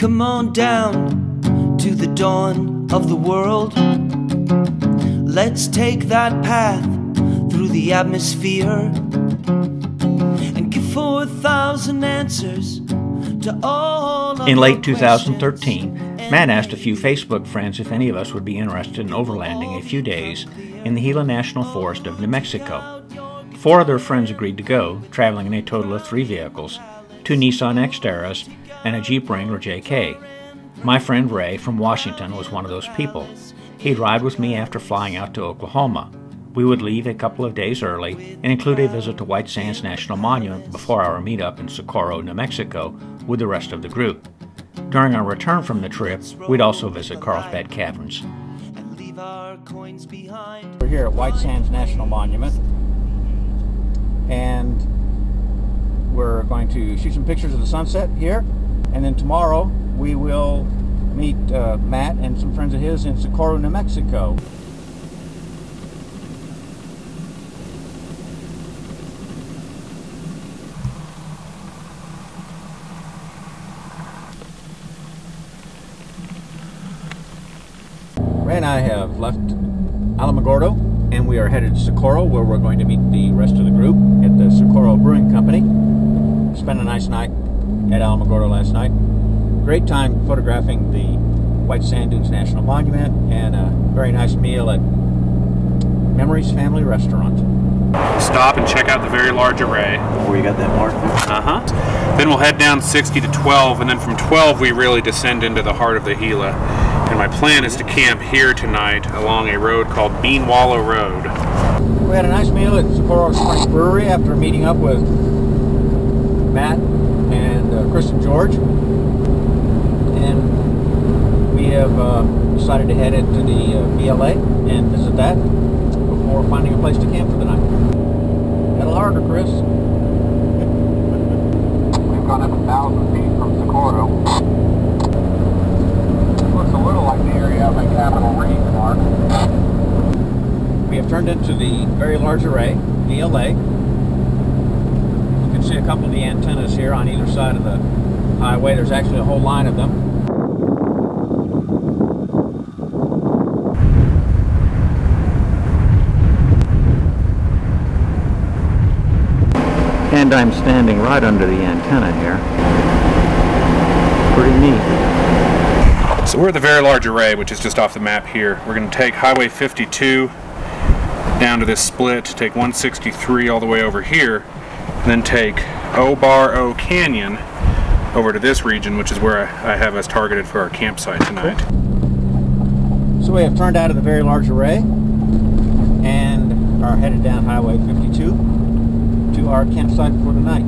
come on down to the dawn of the world. Let's take that path through the atmosphere and give 4,000 answers to all of In late our 2013, questions. Matt asked a few Facebook friends if any of us would be interested in overlanding a few days in the Gila National Forest of New Mexico. 4 of their friends agreed to go, traveling in a total of 3 vehicles, 2 Nissan Xteras and a Jeep Wrangler JK. My friend Ray from Washington was one of those people. He'd ride with me after flying out to Oklahoma. We would leave a couple of days early and include a visit to White Sands National Monument before our meetup in Socorro, New Mexico, with the rest of the group. During our return from the trip, we'd also visit Carlsbad Caverns. We're here at White Sands National Monument, and we're going to shoot some pictures of the sunset here, and then tomorrow we will meet Matt and some friends of his in Socorro, New Mexico. Ray and I have left Alamogordo, and we are headed to Socorro, where we're going to meet the rest of the group at the Socorro Brewing Company. Spent a nice night at Alamogordo last night. Great time photographing the White Sand Dunes National Monument, and a very nice meal at Memories Family Restaurant. Stop and check out the very large array. Where you got that mark? Then we'll head down 60 to 12, and then from 12 we really descend into the heart of the Gila. And my plan is to camp here tonight along a road called Bean Wallow Road. We had a nice meal at Socorro Springs Brewery after meeting up with Matt and Chris and George. And we have decided to head into the BLA and visit that before finding a place to camp for the night. A little harder, Chris. We've gone up 1,000 feet from Socorro. Looks a little like the area of a Capitol Reef, Mark. We have turned into the very large array, BLA. You can see a couple of the antennas here on either side of the highway. There's actually a whole line of them. And I'm standing right under the antenna here. Pretty neat. So we're at the very large array, which is just off the map here. We're going to take Highway 52 down to this split, take 163 all the way over here, and then take O Canyon over to this region, which is where I have us targeted for our campsite tonight. So we have turned out of the very large array and are headed down Highway 52 to our campsite for the night.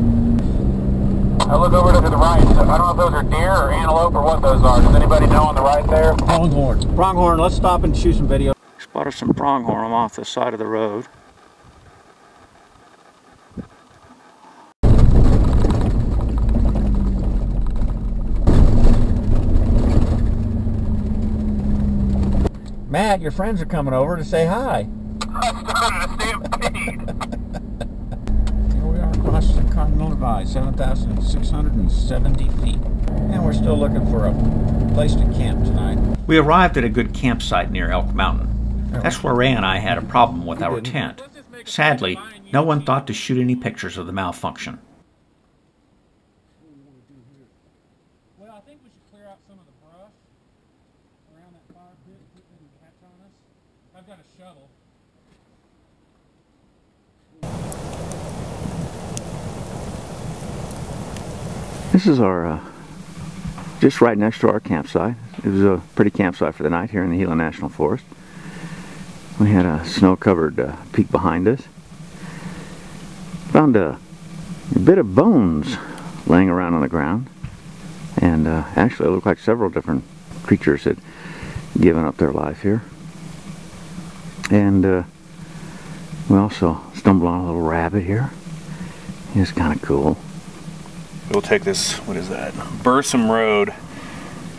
I look over to the right. I don't know if those are deer or antelope or what those are. Does anybody know on the right there? Pronghorn. Pronghorn, let's stop and shoot some video. Spotted some pronghorn off the side of the road. Matt, your friends are coming over to say hi. I started a stampede. Here we are across the Continental Divide, 7,670 feet. And we're still looking for a place to camp tonight. We arrived at a good campsite near Elk Mountain. That's where Ray and I had a problem with our tent. Sadly, no one thought to shoot any pictures of the malfunction. Well, I think we should clear out some of the brush around that fire pit so it doesn't catch on us. I've got a shovel. This is our, just right next to our campsite. It was a pretty campsite for the night here in the Gila National Forest. We had a snow-covered peak behind us. Found a bit of bones laying around on the ground. And actually it looked like several different creatures had given up their life here. And we also stumbled on a little rabbit here. It's kind of cool. We'll take this, what is that, Bursum Road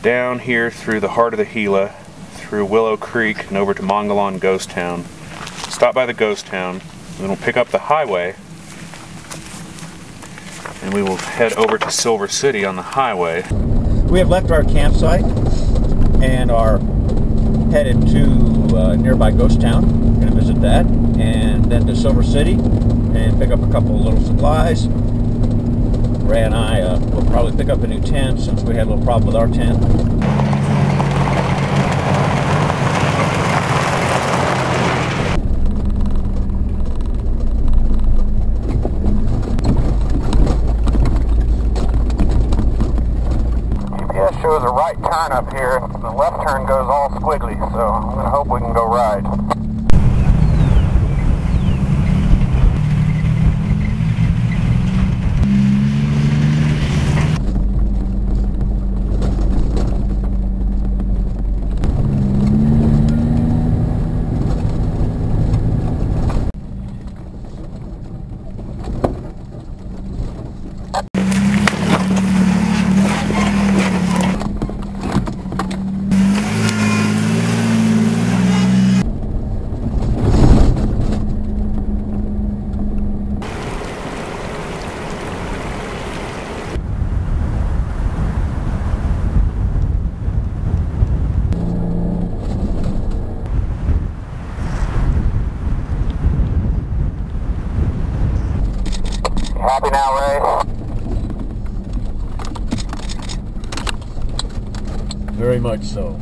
down here through the heart of the Gila, through Willow Creek and over to Mongalon Ghost Town. Stop by the Ghost Town, and then we'll pick up the highway and we will head over to Silver City on the highway. We have left our campsite and are headed to nearby Ghost Town. We're going to visit that, and then to Silver City and pick up a couple of little supplies. Ray and I will probably pick up a new tent since we had a little problem with our tent. GPS shows a right turn up here. The left turn goes all squiggly, so I'm going to hope we can go right. Happy now, Ray? Very much so.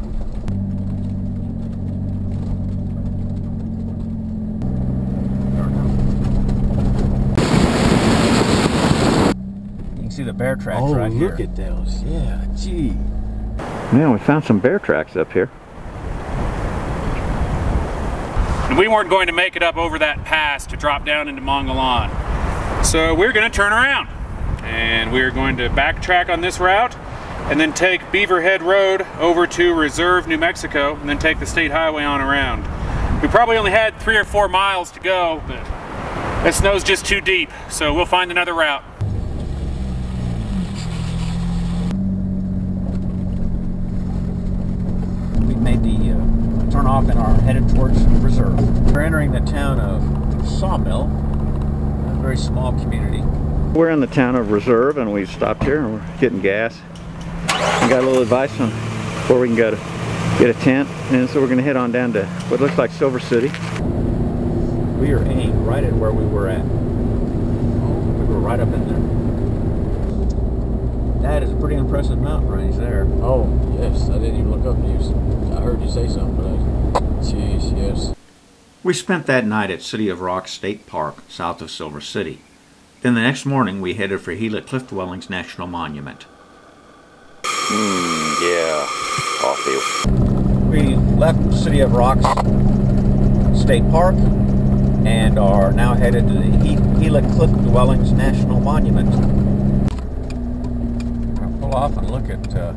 You can see the bear tracks right here. Oh, look at those. Yeah, gee. Man, we found some bear tracks up here. And we weren't going to make it up over that pass to drop down into Mongalan. So we're going to turn around. And we're going to backtrack on this route and then take Beaverhead Road over to Reserve, New Mexico, and then take the state highway on around. We probably only had 3 or 4 miles to go, but that snow's just too deep, so we'll find another route. We made the turn off and are headed towards Reserve. We're entering the town of Sawmill, a very small community. We're in the town of Reserve, and we stopped here and we're getting gas. We got a little advice on where we can go to get a tent, and so we're going to head on down to what looks like Silver City. We are aimed right at where we were at. We were right up in there. That is a pretty impressive mountain range there. Oh, yes. I didn't even look up news. I heard you say something, but jeez, yes. We spent that night at City of Rock State Park, south of Silver City. Then the next morning we headed for Gila Cliff Dwellings National Monument. Yeah, coffee. We left City of Rocks State Park and are now headed to the Gila Cliff Dwellings National Monument. I'll pull off and look at the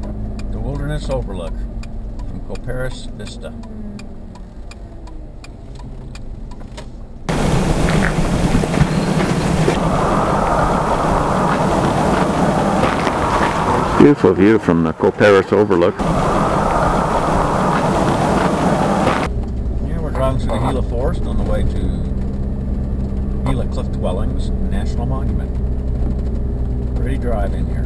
wilderness overlook from Coparis Vista. Beautiful view from the Coparis overlook. Yeah, we're driving through the Gila Forest on the way to Gila Cliff Dwellings National Monument. Pretty drive in here.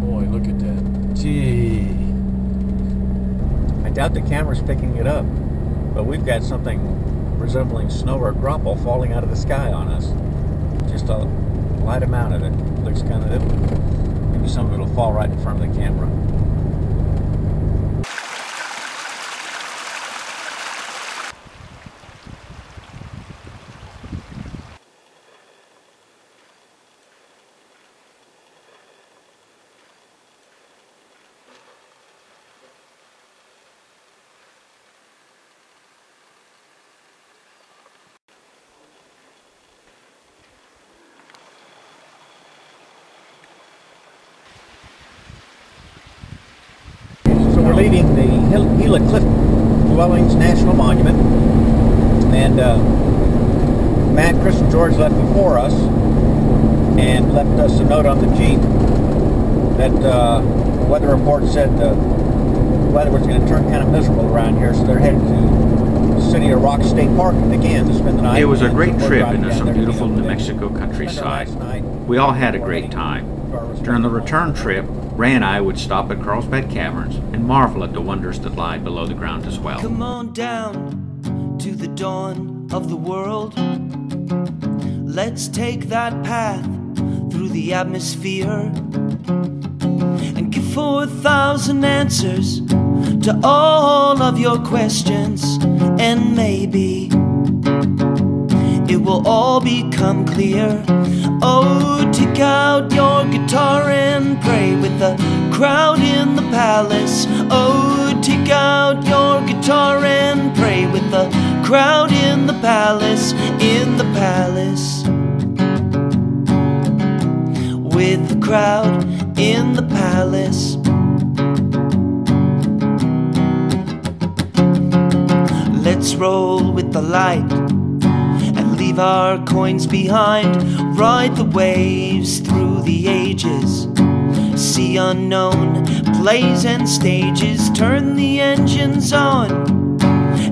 Boy, look at that. Gee. I doubt the camera's picking it up, but we've got something resembling snow or graupel falling out of the sky on us. Just a light amount of it. Looks kind of, maybe some of it will fall right in front of the camera. We're leaving the Gila Cliff Dwellings National Monument, and Matt, Chris, and George left before us and left us a note on the Jeep that the weather report said the weather was going to turn kind of miserable around here, so they're headed to the City of Rock State Park again to spend the night. It was a great So trip into some beautiful New Mexico countryside. Night We all had a great time. During the return trip, Ray and I would stop at Carlsbad Caverns and marvel at the wonders that lie below the ground as well. Come on down to the dawn of the world. Let's take that path through the atmosphere and give 4,000 answers to all of your questions, and maybe it will all become clear. Oh, take out your guitar and pray with the crowd in the palace. Oh, take out your guitar and pray with the crowd in the palace, in the palace. With the crowd in the palace. Let's roll with the light and leave our coins behind. Ride the waves through the ages, see unknown plays and stages. Turn the engines on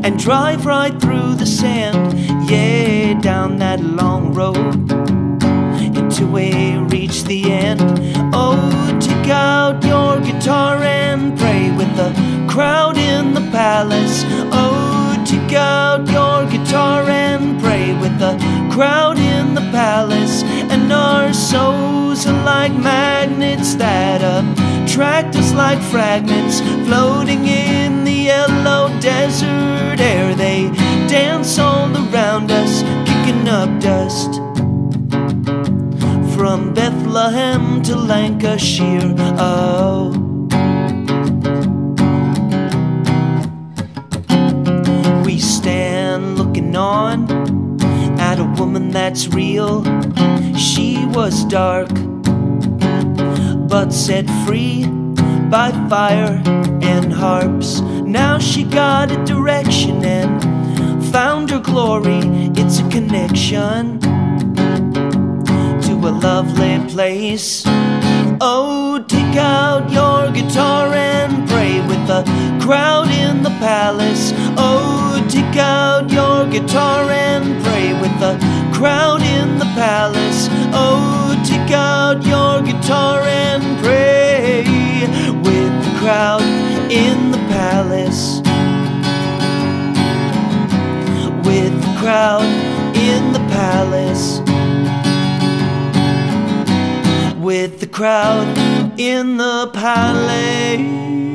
and drive right through the sand. Yeah, down that long road until we reach the end. Oh, take out your guitar and pray with the crowd in the palace. Oh, take out your guitar and pray with the crowd in the palace. And our souls are like magnets that attract us like fragments floating in the yellow desert air. They dance all around us, kicking up dust. From Bethlehem to Lancashire, oh. We stand looking on at a woman that's real. She was dark, but set free by fire and harps. Now she got a direction and found her glory. It's a connection a lovely place. Oh, take out your guitar and pray with the crowd in the palace. Oh, take out your guitar and pray with the crowd in the palace. Oh, take out your guitar and pray with the crowd in the palace. With the crowd in the palace. With the crowd in the palace.